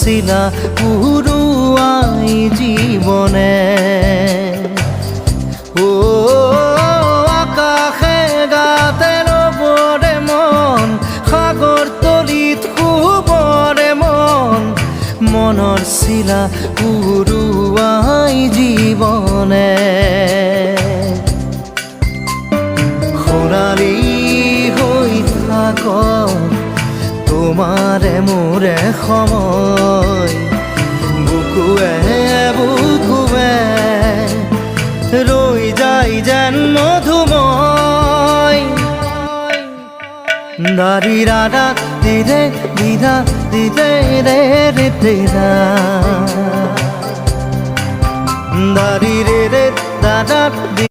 শিলা পুরুয়াই জীবনে ও আকাশে গাতে রবরে মন সাগর তলিত শুবরে মন মনৰ শিলা পুরুয়াই জীবনে সোণালী হৈ থাক তোমাৰে মোৰে সময় বুকুৱে বুকুৱে ৰৈ যায় যেন মধুময় দাৰি ৰাধা দিদে দিদা দিদে ৰে ৰে দিদা দাৰি ৰে ৰে দাদা